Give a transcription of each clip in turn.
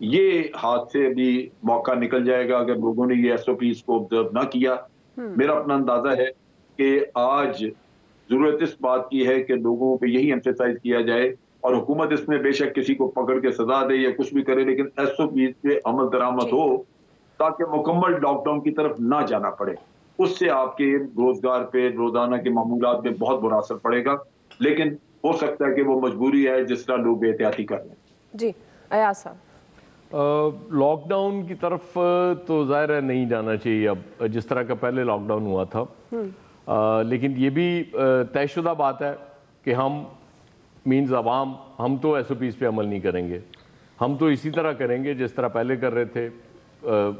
یہ ہاتھ سے بھی موقع نکل جائے گا اگر لوگوں نے یہ SOPs کو آبزرو نہ کیا. میرا اپنا اندازہ ہے کہ آج ضرورت اس بات کی ہے کہ لوگوں پہ یہی ایمفیسائز کیا جائے, اور حکومت اس میں بے شک کسی کو پکڑ کے سزا دے یا کچھ بھی کرے, لیکن SOPs پہ عمل درآمد ہو تاکہ مکمل لاک ڈاؤن کی طرف نہ جانا پڑے. اس سے آپ کے روزگار پہ, روزانہ کے معمولات پہ بہت برا اثر پڑے گا, لیکن ہو سکتا ہے کہ وہ مجبوری ہے جس طرح لوگ بے احتیاطی کر رہے ہیں. جی ایاز صاحب. لاک ڈاؤن کی طرف تو ظاہر ہے نہیں جانا چاہیے اب, جس طرح کا پہلے لاک ڈاؤن ہوا تھا, لیکن یہ بھی طے شدہ بات ہے کہ ہم مینز عوام ہم تو SOPs پہ عمل نہیں کریں گے. ہم تو اسی طرح کریں گے جس طرح پہلے کر رہے تھے,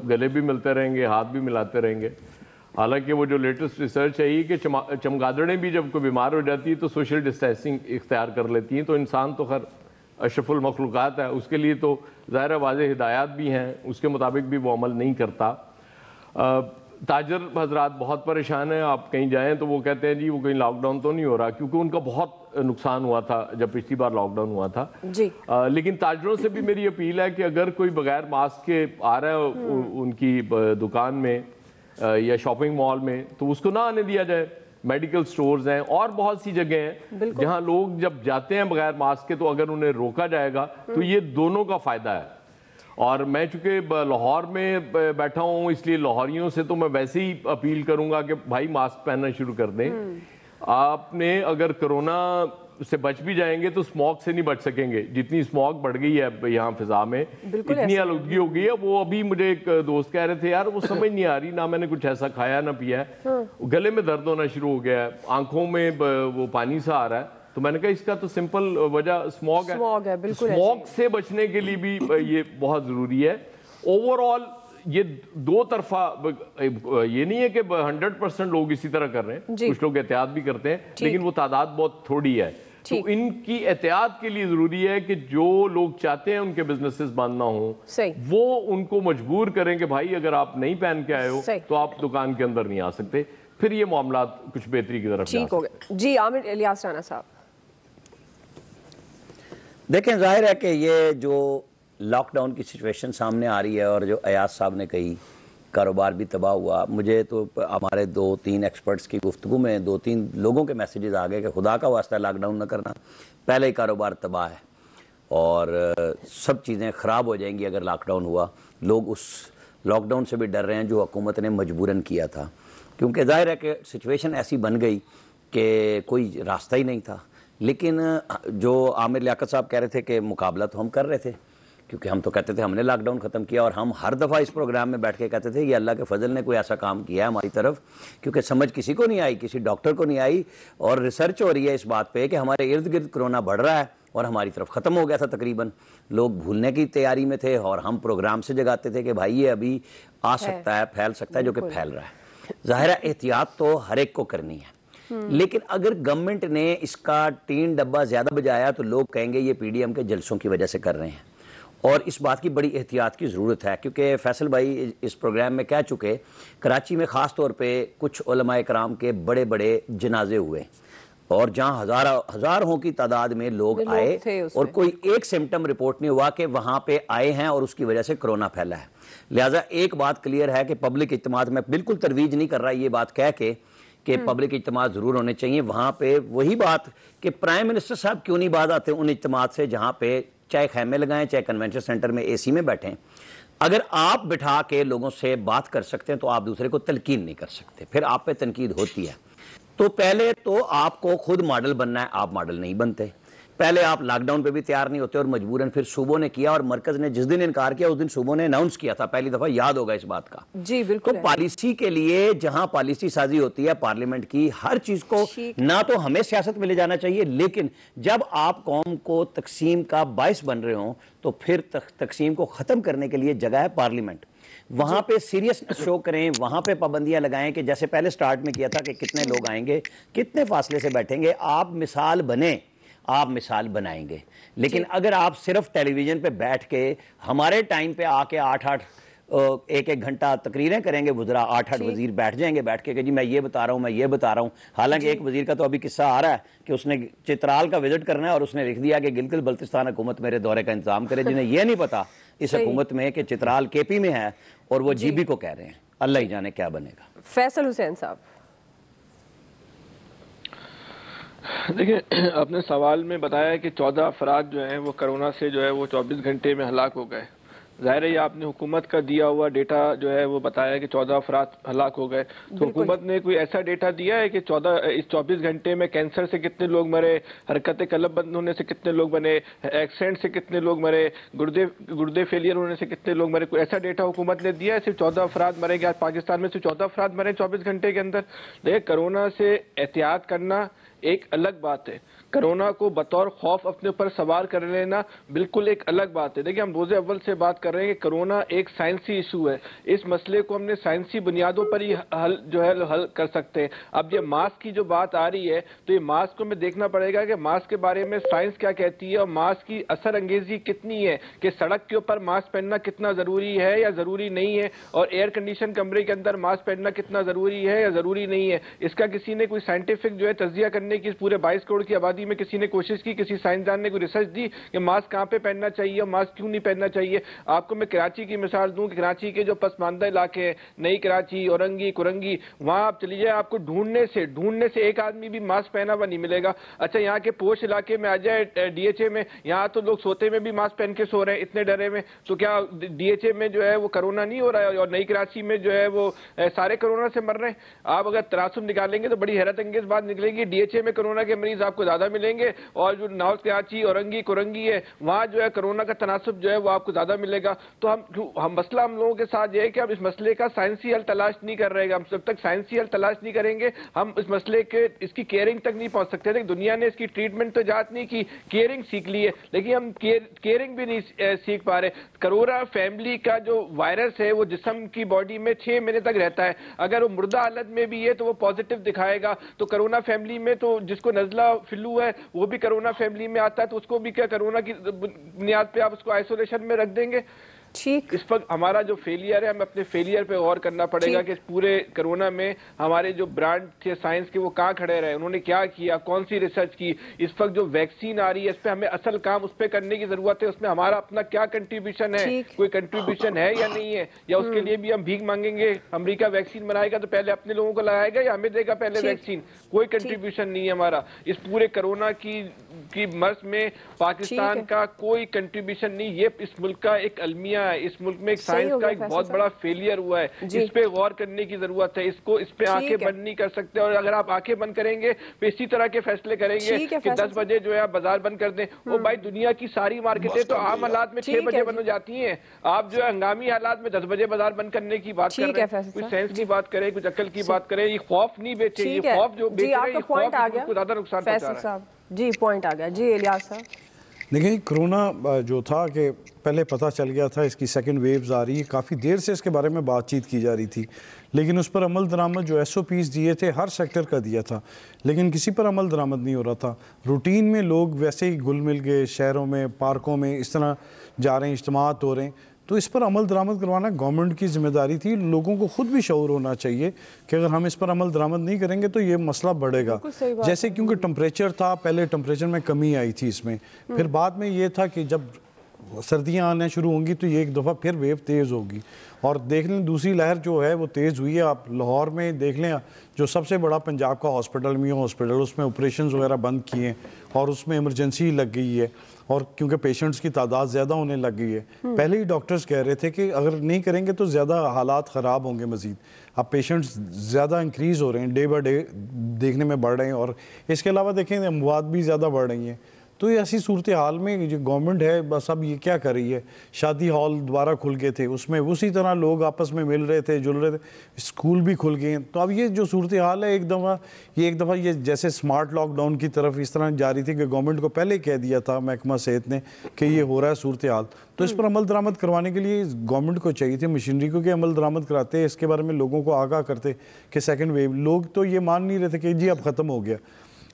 گلے بھی ملتے رہیں گے, ہاتھ بھی ملاتے رہیں گے. حالانکہ وہ جو لیٹسٹ ریسرچ ہے یہ کہ چمگادڑیں بھی جب کوئی بیمار ہو جاتی ہے تو سوشل ڈسٹینسنگ اختیار کر لیتی ہیں. تو انسان تو خیر اشرف المخلوقات ہے, اس کے لیے تو ظاہر واضح ہدایات بھی ہیں, اس کے مطابق بھی وہ عمل نہیں کرتا. تاجر حضرات بہت پریشان ہیں, آپ کہیں جائیں تو وہ کہتے ہیں جی وہ کہیں لاک ڈاؤن تو نہیں ہو رہا, کیونکہ ان کا بہت نقصان ہوا تھا جب پچھلی بار لاک ڈاؤن ہوا تھا. جی لیکن تاجروں سے بھی میری اپیل ہے کہ اگر کوئی بغیر ماسک کے آ رہا ہے ان کی دکان میں یا شاپنگ مال میں تو اس کو نہ آنے دیا جائے. میڈیکل سٹورز ہیں اور بہت سی جگہیں ہیں جہاں لوگ جب جاتے ہیں بغیر ماسک کے, تو اگر انہیں روکا جائے گا تو یہ دونوں کا فائدہ ہے. اور میں چونکہ لاہور میں بیٹھا ہوں اس لیے لاہوریوں سے تو میں ویسے ہی اپیل کروں گا کہ بھائی ماسک پہننا شروع کر دیں. آپ نے اگر کرونا سے بچ بھی جائیں گے تو اسموگ سے نہیں بچ سکیں گے. جتنی اسموگ بڑھ گئی ہے یہاں فضا میں, اتنی آلودگی ہو گئی ہے. وہ ابھی مجھے ایک دوست کہہ رہے تھے یار وہ سمجھ نہیں آ رہی, نہ میں نے کچھ ایسا کھایا نہ پیا ہے, گلے میں درد ہونا شروع ہو گیا ہے, آنکھوں میں وہ پانی سا آ رہا ہے. تو میں نے کہا اس کا تو سمپل وجہ اسموگ ہے. اسموگ سے بچنے کے لیے بھی یہ بہت ضروری ہے. اوور آل یہ دو طرفہ, یہ نہیں ہے کہ 100% لوگ اسی طرح کر رہے ہیں, کچھ لوگ احتیاط بھی کرتے ہیں, لیکن وہ تعداد بہت تھوڑی ہے. تو ان کی احتیاط کے لیے ضروری ہے کہ جو لوگ چاہتے ہیں ان کے بزنسز بند نہ ہوں, وہ ان کو مجبور کریں کہ بھائی اگر آپ نہیں پہن کے آئے ہو تو آپ دکان کے اندر نہیں آ سکتے. پھر یہ معاملات کچھ بہتری کی طرف ٹھیک ہو گئے. جی عامر الیاس رانا صاحب. دیکھیں ظاہر ہے کہ یہ جو لاک ڈاؤن کی سچویشن سامنے آ رہی ہے اور جو ایاز صاحب نے کہی کاروبار بھی تباہ ہوا, مجھے تو ہمارے 2-3 ایکسپرٹس کی گفتگو میں 2-3 لوگوں کے میسیجز آ گئے کہ خدا کا واسطہ لاک ڈاؤن نہ کرنا, پہلے ہی کاروبار تباہ ہے اور سب چیزیں خراب ہو جائیں گی اگر لاک ڈاؤن ہوا. لوگ اس لاک ڈاؤن سے بھی ڈر رہے ہیں جو حکومت نے مجبوراً کیا تھا, کیونکہ ظاہر ہے کہ سچویشن ایسی بن گئی کہ کوئی راستہ ہی نہیں تھا. لیکن جو عامر لیاقت صاحب کہہ رہے تھے کہ مقابلہ تو ہم کر رہے تھے, کیونکہ ہم تو کہتے تھے ہم نے لاک ڈاؤن ختم کیا, اور ہم ہر دفعہ اس پروگرام میں بیٹھ کے کہتے تھے یہ اللہ کے فضل نے کوئی ایسا کام کیا ہے ہماری طرف, کیونکہ سمجھ کسی کو نہیں آئی, کسی ڈاکٹر کو نہیں آئی, اور ریسرچ ہو رہی ہے اس بات پہ کہ ہمارے ارد گرد کرونا بڑھ رہا ہے اور ہماری طرف ختم ہو گیا تھا تقریباً. لوگ بھولنے کی تیاری میں تھے اور ہم پروگرام سے جگاتے تھے کہ بھائی یہ ابھی آ سکتا ہے, پھیل سکتا ہے, جو کہ پھیل رہا ہے. ظاہر ہے احتیاط تو ہر ایک کو کرنی ہے, لیکن اگر گورنمنٹ نے اس کا 3 ڈبہ زیادہ بجایا تو لوگ کہیں گے یہ PDM کے جلسوں کی وجہ سے کر رہے ہیں, اور اس بات کی بڑی احتیاط کی ضرورت ہے. کیونکہ فیصل بھائی اس پروگرام میں کہہ چکے, کراچی میں خاص طور پہ کچھ علماء کرام کے بڑے بڑے جنازے ہوئے, اور جہاں ہزاروں کی تعداد میں لوگ آئے اور کوئی ایک سمٹم رپورٹ نہیں ہوا کہ وہاں پہ آئے ہیں اور اس کی وجہ سے کرونا پھیلا ہے. لہٰذا ایک بات کلیئر ہے کہ پبلک اجتماعات میں بالکل ترویج نہیں کر رہا یہ بات کہہ کے کہ پبلک اجتماعات ضرور ہونے چاہیے. وہاں پہ وہی بات کہ پرائم منسٹر صاحب کیوں نہیں باز آتے ان اجتماعات سے جہاں پہ چاہے خیمے لگائیں چاہے کنونشن سینٹر میں AC میں بیٹھیں. اگر آپ بٹھا کے لوگوں سے بات کر سکتے ہیں تو آپ دوسرے کو تلقین نہیں کر سکتے, پھر آپ پہ تنقید ہوتی ہے. تو پہلے تو آپ کو خود ماڈل بننا ہے, آپ ماڈل نہیں بنتے. پہلے آپ لاک ڈاؤن پہ بھی تیار نہیں ہوتے اور مجبوراً پھر صوبوں نے کیا, اور مرکز نے جس دن انکار کیا اس دن صوبوں نے اناؤنس کیا تھا, پہلی دفعہ یاد ہوگا اس بات کا. جی بالکل. تو پالیسی کے لیے جہاں پالیسی سازی ہوتی ہے پارلیمنٹ کی, ہر چیز کو نہ تو ہمیں سیاست میں لے جانا چاہیے, لیکن جب آپ قوم کو تقسیم کا باعث بن رہے ہوں تو پھر تقسیم کو ختم کرنے کے لیے جگہ ہے پارلیمنٹ. وہاں پہ سیریسنس شو کریں, وہاں پہ پابندیاں لگائیں کہ جیسے پہلے سٹارٹ میں کیا تھا کہ کتنے لوگ آئیں گے, کتنے فاصلے سے بیٹھیں گے. آپ مثال بنیں, آپ مثال بنائیں گے. لیکن اگر آپ صرف ٹیلی ویژن پہ بیٹھ کے ہمارے ٹائم پہ آ کے 8-8 ایک ایک گھنٹہ تقریریں کریں گے وزراء، 8 وزیر بیٹھ جائیں گے، بیٹھ کے کہ جی میں یہ بتا رہا ہوں، میں یہ بتا رہا ہوں. حالانکہ ایک وزیر کا تو ابھی قصہ آ رہا ہے کہ اس نے چترال کا وزٹ کرنا ہے اور اس نے لکھ دیا کہ گلگت بلتستان حکومت میرے دورے کا انتظام کرے، جنہیں یہ نہیں پتا اس حکومت میں کہ چترال کے پی میں ہے اور وہ جی بی کو کہہ رہے ہیں. اللہ ہی جانے کیا بنے گا. فیصل حسین صاحب. دیکھیں آپ نے سوال میں بتایا کہ 14 افراد جو ہیں وہ کرونا سے جو ہے وہ 24 گھنٹے میں ہلاک ہو گئے. ظاہر ہے یہ آپ نے حکومت کا دیا ہوا ڈیٹا جو ہے وہ بتایا کہ 14 افراد ہلاک ہو گئے. تو حکومت نے کوئی ایسا ڈیٹا دیا ہے کہ 24 گھنٹے میں کینسر سے کتنے لوگ مرے، حرکت قلب بند ہونے سے کتنے لوگ بنے، ایکسیڈنٹ سے کتنے لوگ مرے، گردے فیلئر ہونے سے کتنے لوگ مرے؟ کوئی ایسا ڈیٹا حکومت نے دیا ہے؟ صرف 14 افراد مرے گے آج پاکستان میں، صرف 14 افراد مرے 24 گھنٹے کے اندر. دیکھیں کرونا سے احتیاط کرنا ایک الگ بات ہے، کرونا کو بطور خوف اپنے اوپر سوار کر لینا بالکل ایک الگ بات ہے. دیکھیں ہم روز اول سے بات کر رہے ہیں کہ کرونا ایک سائنسی ایشو ہے، اس مسئلے کو ہم نے سائنسی بنیادوں پر ہی حل کر سکتے ہیں. اب یہ ماسک کی جو بات آ رہی ہے تو یہ ماسک کو ہمیں دیکھنا پڑے گا کہ ماسک کے بارے میں سائنس کیا کہتی ہے اور ماسک کی اثر انگیزی کتنی ہے، کہ سڑک کے اوپر ماسک پہننا کتنا ضروری ہے یا ضروری نہیں ہے، اور ایئر کنڈیشن کمرے کے اندر ماسک پہننا کتنا ضروری ہے یا ضروری نہیں ہے. اس کا کسی نے کوئی سائنٹیفک جو ہے تجزیہ کرنے کی پورے 22 کروڑ کی آبادی میں کسی نے کوشش کی، کسی سائنسدان نے کوئی ریسرچ دی کہ ماسک کہاں پہ پہننا چاہیے اور ماسک کیوں نہیں پہننا چاہیے؟ آپ کو میں کراچی کی مثال دوں کہ کراچی کے جو پسماندہ علاقے ہیں، نئی کراچی، اورنگی، کرنگی، وہاں آپ چلی جائے آپ کو ڈھونڈنے سے ایک آدمی بھی ماسک پہنا ہوا نہیں ملے گا. اچھا یہاں کے پوش علاقے میں آ جائے ڈی ایچ اے میں، یہاں تو لوگ سوتے میں بھی ماسک پہن کے سو رہے ہیں اتنے ڈرے میں. تو کیا ڈی ایچ اے میں جو ہے وہ کرونا نہیں ہو رہا ہے اور نئی کراچی میں جو ہے وہ سارے کرونا سے مر رہے ہیں؟ آپ اگر تناسب نکالیں گے تو بڑی حیرت انگیز بات نکلے گی. ڈی ایچ اے میں کرونا کے مریض آپ کو زیادہ ملیں گے اور جو نارتھ کراچی، اورنگی، کرنگی ہے وہاں جو ہے کرونا کا تناسب جو ہے وہ آپ کو زیادہ ملے گا. تو ہم مسئلہ ہم لوگوں کے ساتھ یہ ہے کہ ہم اس مسئلے کا سائنسی حل تلاش نہیں کر رہے گا. ہم جب تک سائنسی حل تلاش نہیں کریں گے ہم اس مسئلے کے اس کی کیئرنگ تک نہیں پہنچ سکتے. لیکن دنیا نے اس کی ٹریٹمنٹ تو ایجاد نہیں کی، کیئرنگ سیکھ لی ہے، لیکن ہم کیئرنگ بھی نہیں سیکھ پا رہے. کرونا فیملی کا جو وائرس ہے وہ جسم کی باڈی میں 6 مہینے تک رہتا ہے. اگر وہ مردہ حالت میں بھی ہے تو وہ پازیٹیو دکھائے گا. تو کرونا فیملی میں تو جس کو نزلہ فلو ہے وہ بھی کرونا فیملی میں آتا ہے، تو اس کو بھی کیا کرونا کی بنیاد پہ آپ اس کو آئسولیشن میں رکھ دیں گے؟ ٹھیک. اس پر ہمارا جو فیلئر ہے ہمیں اپنے فیلئر پہ غور کرنا پڑے گا کہ اس پورے کرونا میں ہمارے جو برانڈ تھے سائنس کے وہ کہاں کھڑے رہے، انہوں نے کیا کیا، کون سی ریسرچ کی. اس وقت جو ویکسین آ رہی ہے اس پہ ہمیں اصل کام اس پہ کرنے کی ضرورت ہے. اس میں ہمارا اپنا کیا کنٹریبیوشن ہے، کوئی کنٹریبیوشن ہے یا نہیں ہے، یا اس کے لیے بھی ہم بھیک مانگیں گے؟ امریکہ ویکسین بنائے گا تو پہلے اپنے لوگوں کو لگائے گا یا ہمیں دے گا پہلے ویکسین؟ کوئی کنٹریبیوشن نہیں ہے ہمارا اس پورے کرونا کی مرض میں. پاکستان کا کوئی کنٹریبیوشن نہیں. یہ اس ملک کا ایک المیہ ہے، اس ملک میں سائنس کا ایک بہت بڑا فیلئر ہوا ہے. اس پہ غور کرنے کی ضرورت ہے. اس پہ آنکھیں بند نہیں کر سکتے. اور اگر آپ آنکھیں بند کریں گے تو اسی طرح کے فیصلے کریں گے کہ 10 بجے جو ہے آپ بازار بند کر دیں. وہ بھائی دنیا کی ساری مارکیٹیں تو عام حالات میں 6 بجے بند ہو جاتی ہیں. آپ جو ہے ہنگامی حالات میں 10 بجے بازار بند کرنے کی بات کر رہے ہیں. کچھ سائنس کی بات کریں، کچھ عقل کی بات کریں. یہ خوف نہیں بیچے، یہ خوف جو بیچ رہے ہیں یہ خوف کو زیادہ نقصان پہنچا رہا ہے. جی پوائنٹ آ گیا. جی الیاس صاحب. دیکھیں کرونا جو تھا کہ پہلے پتہ چل گیا تھا اس کی سیکنڈ ویوز آ رہی ہے، کافی دیر سے اس کے بارے میں بات چیت کی جا رہی تھی، لیکن اس پر عمل درآمد جو ایس او پیز دیے تھے ہر سیکٹر کا دیا تھا، لیکن کسی پر عمل درآمد نہیں ہو رہا تھا. روٹین میں لوگ ویسے ہی گل مل گئے، شہروں میں، پارکوں میں اس طرح جا رہے ہیں، اجتماعات ہو رہے ہیں. تو اس پر عمل درآمد کروانا گورنمنٹ کی ذمہ داری تھی. لوگوں کو خود بھی شعور ہونا چاہیے کہ اگر ہم اس پر عمل درآمد نہیں کریں گے تو یہ مسئلہ بڑھے گا. جیسے کیونکہ ٹمپریچر تھا، پہلے ٹمپریچر میں کمی آئی تھی اس میں، پھر بعد میں یہ تھا کہ جب سردیاں آنا شروع ہوں گی تو یہ ایک دفعہ پھر ویو تیز ہوگی. اور دیکھ لیں دوسری لہر جو ہے وہ تیز ہوئی ہے. آپ لاہور میں دیکھ لیں جو سب سے بڑا پنجاب کا ہاسپٹل میو ہاسپٹل، اس میں آپریشنز وغیرہ بند کیے ہیں اور اس میں ایمرجنسی لگ گئی ہے، اور کیونکہ پیشنٹس کی تعداد زیادہ ہونے لگ گئی ہے. پہلے ہی ڈاکٹرز کہہ رہے تھے کہ اگر نہیں کریں گے تو زیادہ حالات خراب ہوں گے مزید. اب پیشنٹس زیادہ انکریز ہو رہے ہیں، ڈے بائی ڈے دیکھنے میں بڑھ رہے ہیں، اور اس کے علاوہ دیکھیں اموات بھی زیادہ بڑھ رہی ہیں. تو یہ ایسی صورتحال میں جو گورنمنٹ ہے بس اب یہ کیا کر رہی ہے؟ شادی ہال دوبارہ کھل گئے تھے، اس میں اسی طرح لوگ آپس میں مل رہے تھے، جل رہے تھے، اسکول بھی کھل گئے ہیں. تو اب یہ جو صورتحال ہے ایک دفعہ یہ جیسے سمارٹ لاک ڈاؤن کی طرف اس طرح جاری تھی کہ گورنمنٹ کو پہلے کہہ دیا تھا محکمہ صحت نے کہ یہ ہو رہا ہے صورتحال. تو اس پر عمل درآمد کروانے کے لیے گورنمنٹ کو چاہیے تھی مشینری کو کہ عمل درآمد کراتے، اس کے بارے میں لوگوں کو آگاہ کرتے کہ سیکنڈ ویو. لوگ تو یہ مان نہیں رہے تھے کہ جی اب ختم ہو گیا.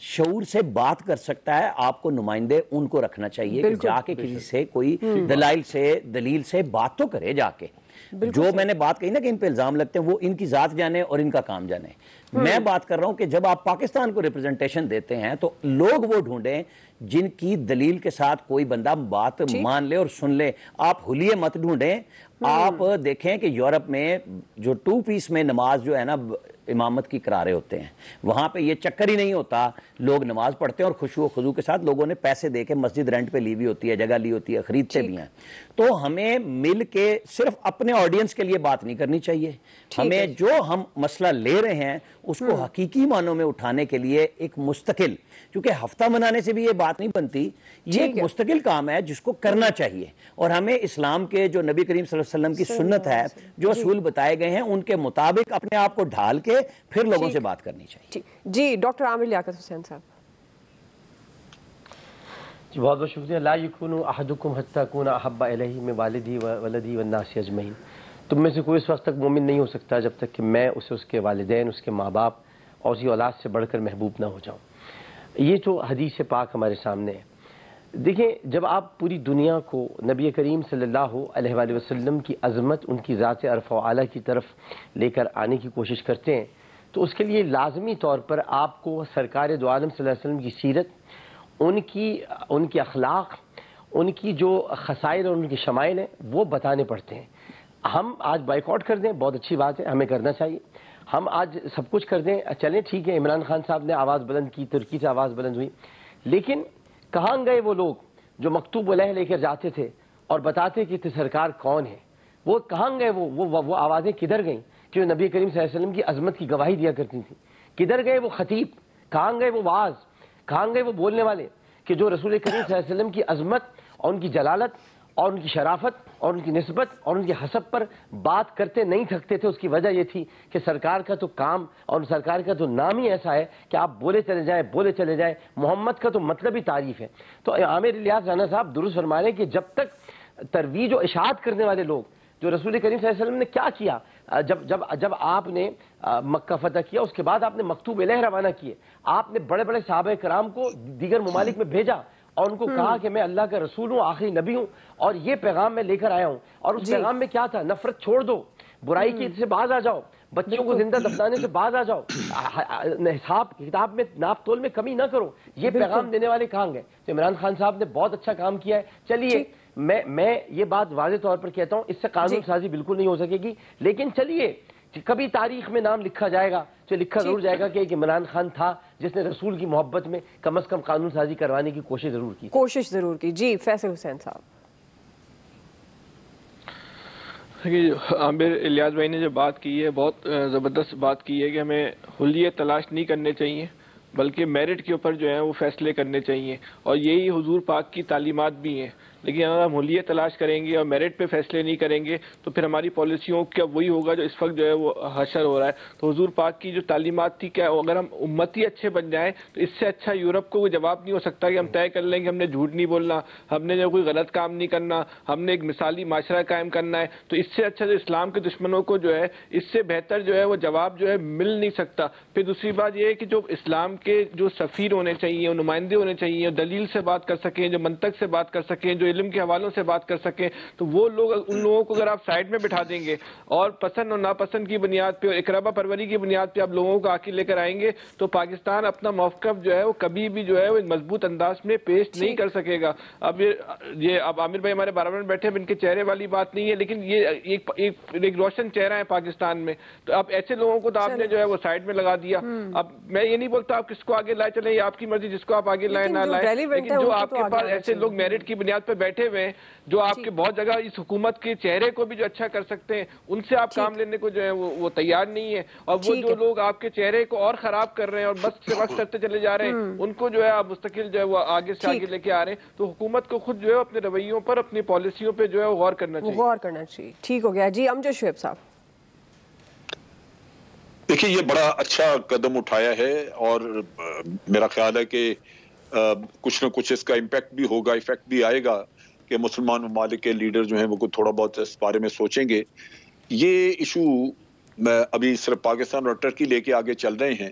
شعور سے بات کر سکتا ہے، آپ کو نمائندے ان کو رکھنا چاہیے کہ جا کے کسی سے کوئی دلیل سے بات تو کرے جا کے. جو میں نے بات کہی نا کہ ان پہ الزام لگتے ہیں وہ ان کی ذات جانے اور ان کا کام جانے. میں بات کر رہا ہوں کہ جب آپ پاکستان کو ریپرزنٹیشن دیتے ہیں تو لوگ وہ ڈھونڈیں جن کی دلیل کے ساتھ کوئی بندہ بات مان لے اور سن لے. آپ حلیے مت ڈھونڈیں. آپ دیکھیں کہ یورپ میں جو 2 پیس میں نماز جو ہے نا امامت کی کرارے ہوتے ہیں، وہاں پہ یہ چکر ہی نہیں ہوتا. لوگ نماز پڑھتے ہیں اور خشوع و خضوع کے ساتھ لوگوں نے پیسے دے کے مسجد رینٹ پہ لی ہوئی ہوتی ہے، جگہ لی ہوتی ہے، خریدتے بھی ہیں. تو ہمیں مل کے صرف اپنے آڈینس کے لیے بات نہیں کرنی چاہیے. ہمیں جو ہم مسئلہ لے رہے ہیں اس کو حقیقی معنوں میں اٹھانے کے لیے ایک مستقل، کیونکہ ہفتہ منانے سے بھی یہ بات نہیں بنتی، یہ ایک مستقل کام ہے جس کو کرنا چاہیے. اور ہمیں اسلام کے جو نبی کریم صلی اللہ علیہ وسلم کی سنت ہے، جو اصول بتائے گئے ہیں، ان کے مطابق اپنے آپ کو ڈھال کے پھر لوگوں سے بات کرنی چاہیے. جی ڈاکٹر عامر لیاقت حسین صاحب. جی بہت بہت شکریہ. لا یکون احدکم حتی اکون احب الیہ من والدی وولدی والناس اجمعین. تم میں سے کوئی اس وقت تک مومن نہیں ہو سکتا جب تک کہ میں اسے اس کے والدین، اس کے ماں باپ اور اس کی اولاد سے بڑھ کر محبوب نہ ہو جاؤں. یہ جو حدیث پاک ہمارے سامنے ہے، دیکھیں جب آپ پوری دنیا کو نبی کریم صلی اللہ علیہ وآلہ وسلم کی عظمت، ان کی ذات عرف و اعلیٰ کی طرف لے کر آنے کی کوشش کرتے ہیں تو اس کے لیے لازمی طور پر آپ کو سرکار دو عالم صلی اللہ علیہ وسلم کی سیرت، ان کی اخلاق، ان کی جو خصائل اور ان کی شمائل ہیں وہ بتانے پڑتے ہیں. ہم آج بائیکاٹ کر دیں بہت اچھی بات ہے، ہمیں کرنا چاہیے. ہم آج سب کچھ کر دیں، چلیں ٹھیک ہے. عمران خان صاحب نے آواز بلند کی، ترکی سے آواز بلند ہوئی، لیکن کہاں گئے وہ لوگ جو مکتوب علیہ لے کر جاتے تھے اور بتاتے کہ سرکار کون ہے؟ وہ کہاں گئے؟ وہ آوازیں کدھر گئیں جو نبی کریم صلی اللہ علیہ وسلم کی عظمت کی گواہی دیا کرتی تھیں؟ کدھر گئے وہ خطیب؟ کہاں گئے وہ واعظ؟ کہاں گئے وہ بولنے والے کہ جو رسول کریم صلی اللہ علیہ وسلم کی عظمت اور ان کی جلالت اور ان کی شرافت اور ان کی نسبت اور ان کی حسب پر بات کرتے نہیں تھکتے تھے؟ اس کی وجہ یہ تھی کہ سرکار کا تو کام اور سرکار کا تو نام ہی ایسا ہے کہ آپ بولے چلے جائیں. محمد کا تو مطلب ہی تعریف ہے. تو عامر الیاس رانا صاحب درست فرما رہے ہیں کہ جب تک ترویج و اشاعت کرنے والے لوگ، جو رسول کریم صلی اللہ علیہ وسلم نے کیا کیا جب آپ نے مکہ فتح کیا، اس کے بعد آپ نے مکتوب علیہ روانہ کیے، آپ نے بڑے بڑے صحابہ کرام کو دیگر ممالک میں بھیجا اور ان کو کہا کہ میں اللہ کا رسول ہوں، آخری نبی ہوں اور یہ پیغام میں لے کر آیا ہوں. اور اس پیغام میں کیا تھا؟ نفرت چھوڑ دو، برائی کی سے باز آ جاؤ، بچوں کو زندہ دفنانے سے باز آ جاؤ، حساب کتاب میں ناپ تول میں کمی نہ کرو. یہ پیغام دینے والے کہاں گئے؟ تو عمران خان صاحب نے بہت اچھا کام کیا ہے. چلیے میں یہ بات واضح طور پر کہتا ہوں، اس سے قانون سازی بالکل نہیں ہو سکے گی، لیکن چلیے کبھی تاریخ میں نام لکھا جائے گا، تو لکھا ضرور جائے گا کہ ایک عمران خان تھا جس نے رسول کی محبت میں کم از کم قانون سازی کروانے کی کوشش ضرور کی. جی فیصل حسین صاحب. عامر الیاس بھائی نے جو بات کی ہے بہت زبردست بات کی ہے کہ ہمیں حلیے تلاش نہیں کرنے چاہیے بلکہ میرٹ کے اوپر جو ہیں وہ فیصلے کرنے چاہیے، اور یہی حضور پاک کی تعلیمات بھی ہیں. لیکن اگر ہم حلیے تلاش کریں گے اور میرٹ پہ فیصلے نہیں کریں گے تو پھر ہماری پالیسیوں کا وہی ہوگا جو اس وقت جو ہے وہ حشر ہو رہا ہے. تو حضور پاک کی جو تعلیمات تھی، کیا اگر ہم امتی اچھے بن جائیں تو اس سے اچھا یورپ کو کوئی جواب نہیں ہو سکتا کہ ہم طے کر لیں کہ ہم نے جھوٹ نہیں بولنا، ہم نے جو کوئی غلط کام نہیں کرنا، ہم نے ایک مثالی معاشرہ قائم کرنا ہے. تو اس سے اچھا جو اسلام کے دشمنوں کو جو ہے اس سے بہتر جو ہے وہ جواب جو ہے مل نہیں سکتا. پھر دوسری بات یہ ہے کہ جو اسلام کے جو سفیر ہونے چاہیے، نمائندے ہونے چاہیے، دلیل سے بات کر سکیں، جو منطق سے بات کر سکیں، جو علم کے حوالوں سے بات کر سکیں، تو وہ لوگ، ان لوگوں کو اگر آپ سائڈ میں بٹھا دیں گے اور پسند اور ناپسند کی بنیاد پہ اور اقربا پروری کی بنیاد پہ آپ لوگوں کو آکے لے کر آئیں گے تو پاکستان اپنا موقف جو ہے وہ کبھی بھی جو ہے وہ ایک مضبوط انداز میں پیش نہیں کر سکے گا. اب عامر بھائی ہمارے برابر میں بیٹھے، اب ان کے چہرے والی بات نہیں ہے، لیکن یہ ایک روشن چہرہ ہے پاکستان میں. تو اب ایسے لوگوں کو تو آپ نے جو ہے وہ سائڈ میں لگا دیا. اب میں یہ نہیں بولتا آپ کس کو آگے لائے چلیں، یہ آپ کی مرضی، جس کو آپ آگے لائیں نہ لائیں، لیکن جو آپ کے پاس ایسے لوگ میرٹ کی بنیاد پہ بیٹھے ہوئے ہیں جو آپ کے بہت جگہ اس حکومت کے چہرے کو بھی جو اچھا کر سکتے ہیں، ان سے آپ کام لینے کو جو ہے وہ تیار نہیں ہے. اور وہ جو لوگ آپ کے چہرے کو اور خراب کر رہے ہیں اور بس سے وقت کرتے چلے جا رہے ہیں، ان کو جو ہے آپ مستقل جو ہے وہ آگے سے آگے لے کے آ رہے ہیں. تو حکومت کو خود جو ہے اپنے رویوں پر، اپنی پالیسیوں پہ جو ہے غور کرنا چاہیے. ٹھیک ہو گیا. جی امجد شعیب صاحب. دیکھیے یہ بڑا اچھا قدم اٹھایا ہے اور میرا خیال ہے کہ کچھ نہ کچھ اس کا امپیکٹ بھی ہوگا، ایفیکٹ بھی آئے گا کہ مسلمان ممالک کے لیڈر جو ہیں وہ تھوڑا بہت اس بارے میں سوچیں گے. یہ ایشو ابھی صرف پاکستان اور ٹرکی لے کے آگے چل رہے ہیں،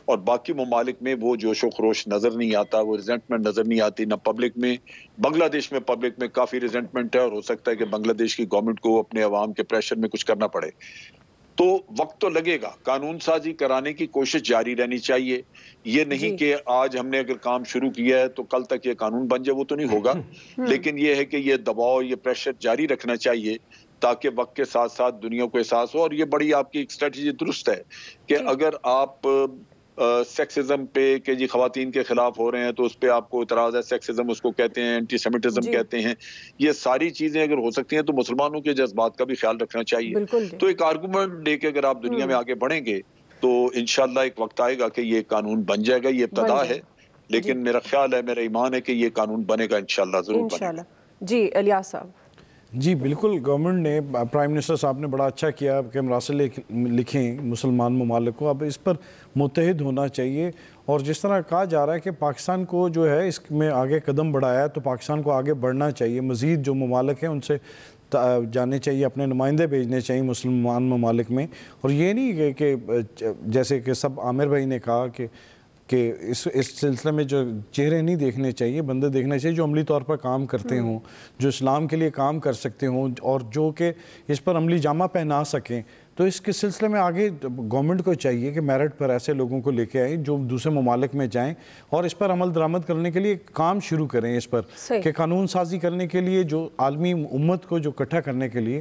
اور باقی ممالک میں وہ جوش و خروش نظر نہیں آتا, وہ ریزنٹمنٹ نظر نہیں آتی, نہ پبلک میں. بنگلہ دیش میں پبلک میں کافی ریزنٹمنٹ ہے, اور ہو سکتا ہے کہ بنگلہ دیش کی گورنمنٹ کو اپنے عوام کے پریشر میں کچھ کرنا پڑے. تو وقت تو لگے گا, قانون سازی کرانے کی کوشش جاری رہنی چاہیے. یہ نہیں کہ آج ہم نے اگر کام شروع کیا ہے تو کل تک یہ قانون بن جائے, وہ تو نہیں ہوگا. لیکن یہ ہے کہ یہ دباؤ, یہ پریشر جاری رکھنا چاہیے تاکہ وقت کے ساتھ ساتھ دنیا کو احساس ہو. اور یہ بڑی آپ کی اسٹریٹجی درست ہے کہ اگر آپ سیکسزم پہ کہ جی خواتین کے خلاف ہو رہے ہیں تو اس پہ آپ کو اعتراض ہے, سیکسزم اس کو کہتے ہیں, اینٹی سیمیٹزم کہتے ہیں, یہ ساری چیزیں اگر ہو سکتی ہیں تو مسلمانوں کے جذبات کا بھی خیال رکھنا چاہیے. تو ایک آرگومنٹ لے کے اگر آپ دنیا میں آگے بڑھیں گے تو انشاءاللہ ایک وقت آئے گا کہ یہ قانون بن جائے گا. یہ ابتدا ہے, لیکن میرا خیال ہے, میرا ایمان ہے کہ یہ قانون بنے گا انشاءاللہ, ضرور بنے گا. جی الیاس صاحب. جی بالکل, گورنمنٹ نے, پرائم منسٹر صاحب نے بڑا اچھا کیا کہ مراسل لکھیں مسلمان ممالک کو. اب اس پر متحد ہونا چاہیے, اور جس طرح کہا جا رہا ہے کہ پاکستان کو جو ہے اس میں آگے قدم بڑھایا ہے تو پاکستان کو آگے بڑھنا چاہیے. مزید جو ممالک ہیں ان سے جانے چاہیے, اپنے نمائندے بھیجنے چاہیے مسلمان ممالک میں. اور یہ نہیں کہ جیسے کہ سب عامر بھائی نے کہا کہ اس سلسلے میں جو چہرے نہیں دیکھنے چاہیے, بندے دیکھنے چاہیے جو عملی طور پر کام کرتے ہوں, جو اسلام کے لیے کام کر سکتے ہوں, اور جو کہ اس پر عملی جامہ پہنا سکیں. تو اس کے سلسلے میں آگے گورنمنٹ کو چاہیے کہ میرٹ پر ایسے لوگوں کو لے کے آئیں جو دوسرے ممالک میں جائیں اور اس پر عمل درآمد کرنے کے لیے کام شروع کریں. اس پر کہ قانون سازی کرنے کے لیے, جو عالمی امت کو جو اکٹھا کرنے کے لیے,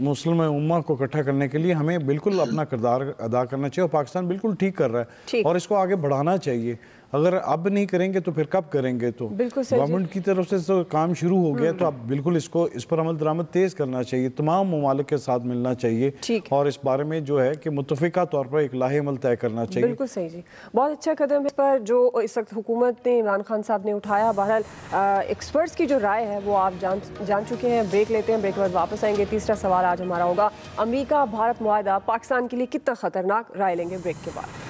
مسلم امہ کو اکٹھا کرنے کے لیے ہمیں بالکل اپنا کردار ادا کرنا چاہیے. اور پاکستان بالکل ٹھیک کر رہا ہے اور اس کو آگے بڑھانا چاہیے. اگر اب نہیں کریں گے تو پھر کب کریں گے؟ تو گورنمنٹ کی طرف سے تو کام شروع ہو گیا, تو اب بالکل اس پر عمل درآمد تیز کرنا چاہیے, تمام ممالک کے ساتھ ملنا چاہیے, اور اس بارے میں جو ہے کہ متفقہ طور پر ایک لاہ عمل طے کرنا چاہیے. بالکل صحیح جی, بہت اچھا قدم ہے پر جو اس وقت حکومت نے, عمران خان صاحب نے اٹھایا. بہرحال ایکسپرٹس کی جو رائے ہے وہ آپ جان چکے ہیں. بریک لیتے ہیں, بریک کے بعد واپس آئیں گے. تیسرا سوال آج ہمارا ہوگا, امریکہ بھارت معاہدہ پاکستان کے لیے کتنا خطرناک, رائے لیں گے بریک کے بعد.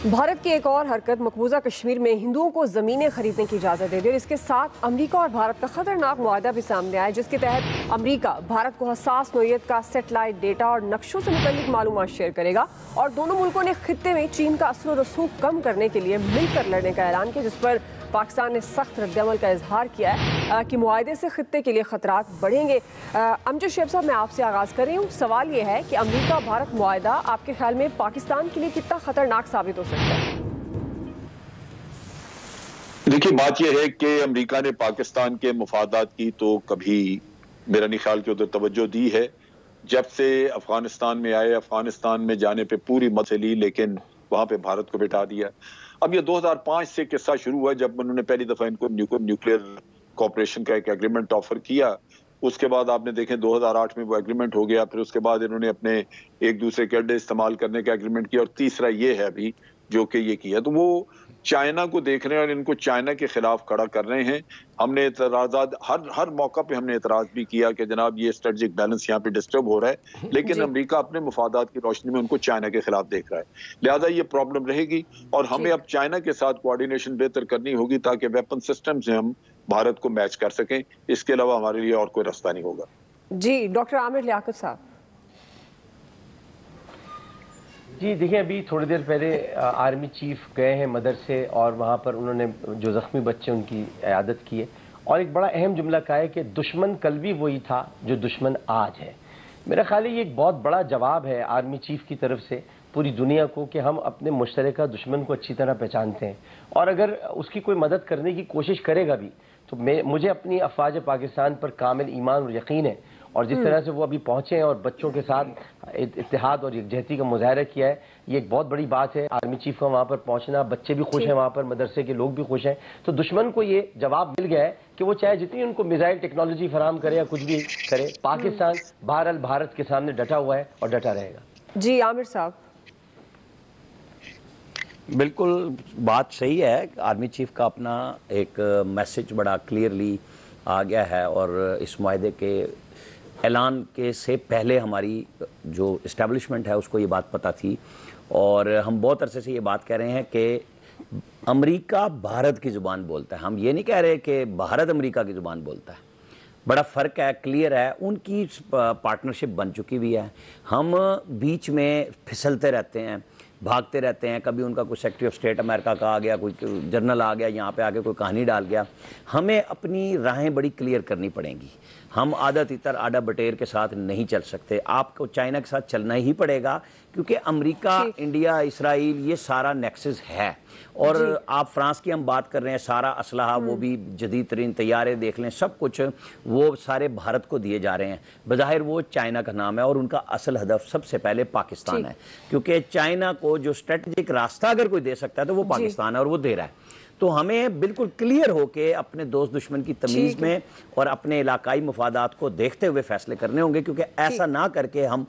بھارت کی ایک اور حرکت مقبوضہ کشمیر میں ہندوؤں کو زمینیں خریدنے کی اجازت دے دی, اور اس کے ساتھ امریکہ اور بھارت کا خطرناک معاہدہ بھی سامنے آیا, جس کے تحت امریکہ بھارت کو حساس نوعیت کا سیٹلائٹ ڈیٹا اور نقشوں سے متعلق معلومات شیئر کرے گا. اور دونوں ملکوں نے خطے میں چین کا اثر و رسوخ کم کرنے کے لیے مل کر لڑنے کا اعلان کیا, جس پر پاکستان نے سخت رد عمل کا اظہار کیا ہے کہ معاہدے سے خطے کے لیے خطرات بڑھیں گے. امجد شعیب صاحب, میں آپ سے آغاز کر رہی ہوں. سوال یہ ہے کہ امریکہ بھارت معاہدہ آپ کے خیال میں پاکستان کے لیے کتنا خطرناک ثابت ہو سکتا ہے؟ دیکھیے, بات یہ ہے کہ امریکہ نے پاکستان کے مفادات کی تو کبھی میرا نہیں خیال کہ ادھر توجہ دی ہے. جب سے افغانستان میں آئے, افغانستان میں جانے پہ پوری مت لی, لیکن وہاں پہ بھارت کو بٹھا دیا. اب یہ 2005 سے قصہ شروع ہوا جب انہوں نے پہلی دفعہ ان کو نیوکلیئر کوپریشن کا ایک ایگریمنٹ آفر کیا. اس کے بعد آپ نے دیکھیں 2008 میں وہ ایگریمنٹ ہو گیا. پھر اس کے بعد انہوں نے اپنے ایک دوسرے کے اڈے استعمال کرنے کا ایگریمنٹ کیا, اور تیسرا یہ ہے ابھی جو کہ یہ کیا. تو وہ چائنا کو دیکھ رہے ہیں اور ان کو چائنا کے خلاف کھڑا کر رہے ہیں. ہم نے اعتراضات ہر موقع پہ ہم نے اعتراض بھی کیا کہ جناب یہ اسٹریٹجک بیلنس یہاں پہ ڈسٹرب ہو رہا ہے, لیکن امریکہ اپنے مفادات کی روشنی میں ان کو چائنا کے خلاف دیکھ رہا ہے. لہٰذا یہ پرابلم رہے گی, اور ہمیں اب چائنا کے ساتھ کوآرڈینیشن بہتر کرنی ہوگی تاکہ ویپن سسٹم سے ہم بھارت کو میچ کر سکیں. اس کے علاوہ ہمارے لیے اور کوئی راستہ نہیں ہوگا. جی ڈاکٹر عامر لیاقت صاحب. جی دیکھیں, ابھی تھوڑی دیر پہلے آرمی چیف گئے ہیں مدرسے, اور وہاں پر انہوں نے جو زخمی بچے ان کی عیادت کی ہے, اور ایک بڑا اہم جملہ کہا ہے کہ دشمن کل بھی وہی تھا جو دشمن آج ہے. میرا خیال ہے یہ ایک بہت بڑا جواب ہے آرمی چیف کی طرف سے پوری دنیا کو کہ ہم اپنے مشترکہ دشمن کو اچھی طرح پہچانتے ہیں, اور اگر اس کی کوئی مدد کرنے کی کوشش کرے گا بھی تو مجھے اپنی افواج پاکستان پر کامل ایمان اور یقین ہے. اور جس طرح سے وہ ابھی پہنچے ہیں اور بچوں کے ساتھ اتحاد اور یکجہتی کا مظاہرہ کیا ہے, یہ ایک بہت بڑی بات ہے. آرمی چیف کا وہاں پر پہنچنا, بچے بھی خوش ہیں وہاں پر, مدرسے کے لوگ بھی خوش ہیں. تو دشمن کو یہ جواب مل گیا ہے کہ وہ چاہے جتنی ان کو میزائل ٹیکنالوجی فراہم کرے یا کچھ بھی کرے, پاکستان بہرحال بھارت کے سامنے ڈٹا ہوا ہے اور ڈٹا رہے گا. جی عامر صاحب. بالکل بات صحیح ہے. آرمی چیف کا اپنا ایک میسج بڑا کلیئرلی آ گیا ہے, اور اس معاہدے کے اعلان کے سے پہلے ہماری جو اسٹیبلشمنٹ ہے اس کو یہ بات پتہ تھی، اور ہم بہت عرصے سے یہ بات کہہ رہے ہیں کہ امریکہ بھارت کی زبان بولتا ہے. ہم یہ نہیں کہہ رہے کہ بھارت امریکہ کی زبان بولتا ہے. بڑا فرق ہے، کلیئر ہے. ان کی پارٹنرشپ بن چکی ہوئی ہے. ہم بیچ میں پھسلتے رہتے ہیں، بھاگتے رہتے ہیں. کبھی ان کا کوئی سیکرٹری آف اسٹیٹ امریکہ کا آ گیا، کوئی جنرل آ گیا، یہاں پہ آ کے کوئی کہانی ڈال گیا. ہمیں اپنی راہیں بڑی کلیئر کرنی پڑیں گی. ہم آدھا تیتر آدھا بٹیر کے ساتھ نہیں چل سکتے. آپ کو چائنا کے ساتھ چلنا ہی پڑے گا، کیونکہ امریکہ، انڈیا، اسرائیل یہ سارا نیکسس ہے. اور آپ فرانس کی ہم بات کر رہے ہیں، سارا اسلحہ وہ بھی جدید ترین طیارے دیکھ لیں، سب کچھ وہ سارے بھارت کو دیے جا رہے ہیں. بظاہر وہ چائنا کا نام ہے، اور ان کا اصل ہدف سب سے پہلے پاکستان ہے. کیونکہ چائنا کو جو اسٹریٹجک راستہ اگر کوئی دے سکتا ہے تو وہ پاکستان ہے، اور وہ دے رہا ہے. تو ہمیں بالکل کلیئر ہو کے اپنے دوست دشمن کی تمیز میں اور اپنے علاقائی مفادات کو دیکھتے ہوئے فیصلے کرنے ہوں گے، کیونکہ ایسا نہ کر کے ہم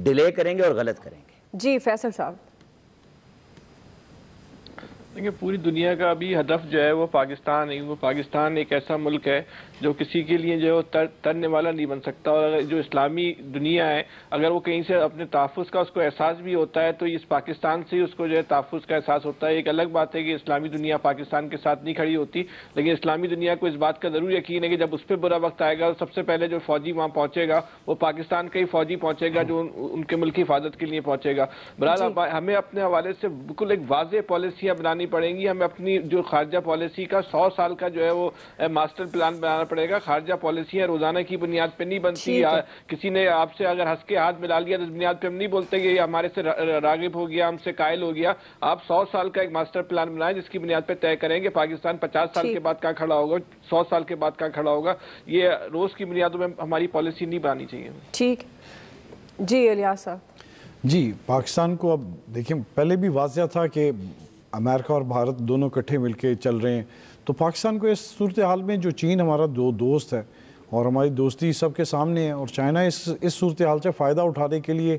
ڈیلے کریں گے اور غلط کریں گے. جی فیصل صاحب. دیکھیں پوری دنیا کا ابھی ہدف جو ہے وہ پاکستان ہے. وہ پاکستان ایک ایسا ملک ہے جو کسی کے لیے جو ہے ترنے والا نہیں بن سکتا. اور جو اسلامی دنیا ہے اگر وہ کہیں سے اپنے تحفظ کا اس کو احساس بھی ہوتا ہے تو اس پاکستان سے اس کو جو ہے تحفظ کا احساس ہوتا ہے. ایک الگ بات ہے کہ اسلامی دنیا پاکستان کے ساتھ نہیں کھڑی ہوتی، لیکن اسلامی دنیا کو اس بات کا ضرور یقین ہے کہ جب اس پہ برا وقت آئے گا سب سے پہلے جو فوجی وہاں پہنچے گا وہ پاکستان کا ہی فوجی پہنچے گا جو ان کے ملک کی حفاظت کے لیے پہنچے گا. بہرحال ہمیں اپنے حوالے سے بالکل ایک واضح پالیسیاں بنانی پڑیں گی. ہمیں اپنی جو خارجہ پالیسی کا 100 سال کا جو ہے وہ ماسٹر پلان بنانا پڑے گا. خارجہ پالیسیاں روزانہ کی بنیاد پہ نہیں بنتی. کسی نے آپ سے اگر ہنس کے ہاتھ ملا لیا تو اس بنیاد پہ ہم نہیں بولتے کہ یہ ہمارے سے راغب ہو گیا، ہم سے قائل ہو گیا. آپ 100 سال کا ایک ماسٹر پلان بنائیں جس کی بنیاد پہ طے کریں گے پاکستان 50 سال کے بعد کہاں کھڑا ہوگا، 100 سال کے بعد کہاں کھڑا ہوگا. یہ روز کی بنیادوں میں ہماری پالیسی نہیں بنانی چاہیے. ٹھیک. جی الیاس صاحب. جی پاکستان کو اب دیکھیں، پہلے بھی واضح تھا کہ امریکہ اور بھارت دونوں اکٹھے مل کے چل رہے ہیں. تو پاکستان کو اس صورتحال میں جو چین ہمارا دوست ہے اور ہماری دوستی سب کے سامنے ہے، اور چائنا اس صورتحال سے فائدہ اٹھانے کے لیے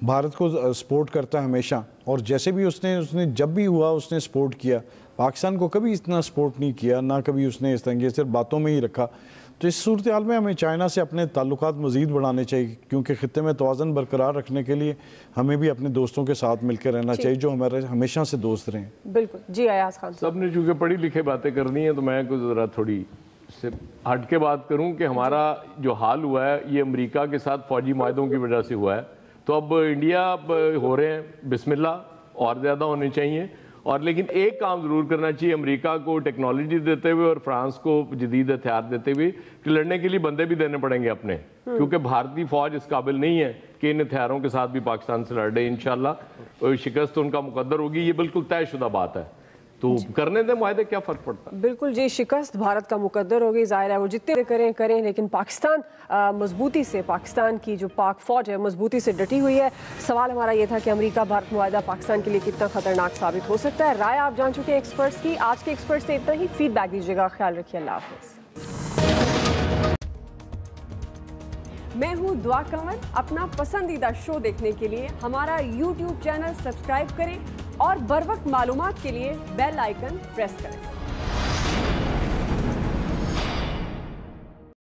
بھارت کو سپورٹ کرتا ہے ہمیشہ. اور جیسے بھی اس نے جب بھی ہوا اس نے سپورٹ کیا. پاکستان کو کبھی اتنا سپورٹ نہیں کیا، نہ کبھی اس نے اس طرح صرف باتوں میں ہی رکھا. تو اس صورتحال میں ہمیں چائنا سے اپنے تعلقات مزید بڑھانے چاہیے، کیونکہ خطے میں توازن برقرار رکھنے کے لیے ہمیں بھی اپنے دوستوں کے ساتھ مل کے رہنا چاہیے جو ہمارے ہمیشہ سے دوست رہیں. بالکل. جی ایاز خان. سب نے چونکہ پڑھی لکھے باتیں کرنی ہیں تو میں کوئی ذرا تھوڑی سے ہٹ کے بات کروں کہ ہمارا جو حال ہوا ہے یہ امریکہ کے ساتھ فوجی معاہدوں کی وجہ سے ہوا ہے. تو اب انڈیا ہو رہے ہیں، بسم اللہ، اور زیادہ ہونے چاہیے. اور لیکن ایک کام ضرور کرنا چاہیے، امریکہ کو ٹیکنالوجی دیتے ہوئے اور فرانس کو جدید ہتھیار دیتے ہوئے کہ لڑنے کے لیے بندے بھی دینے پڑیں گے اپنے، کیونکہ بھارتی فوج اس قابل نہیں ہے کہ ان ہتھیاروں کے ساتھ بھی پاکستان سے لڑے. انشاءاللہ شکست ان کا مقدر ہوگی، یہ بالکل طے شدہ بات ہے. تو کرنے دیں معاہدے، کیا فرق پڑتا ہے. بالکل جی، شکست بھارت کا مقدر ہوگی. ظاہر ہے وہ جتنے کریں لیکن پاکستان مضبوطی سے، پاکستان کی جو پاک فوج ہے مضبوطی سے ڈٹی ہوئی ہے. سوال ہمارا یہ تھا کہ امریکہ بھارت معاہدہ پاکستان کے لیے کتنا خطرناک ثابت ہو سکتا ہے. رائے آپ جان چکے ہیں ایکسپرٹس کی. آج کے ایکسپرٹ سے اتنا ہی. فیڈ بیک دیجیے گا. خیال رکھیے. اللہ حافظ. میں ہوں دعا کنور. اپنا پسندیدہ شو دیکھنے کے لیے ہمارا YouTube چینل سبسکرائب کریں اور بر وقت معلومات کے لیے بیل آئیکن پریس کریں.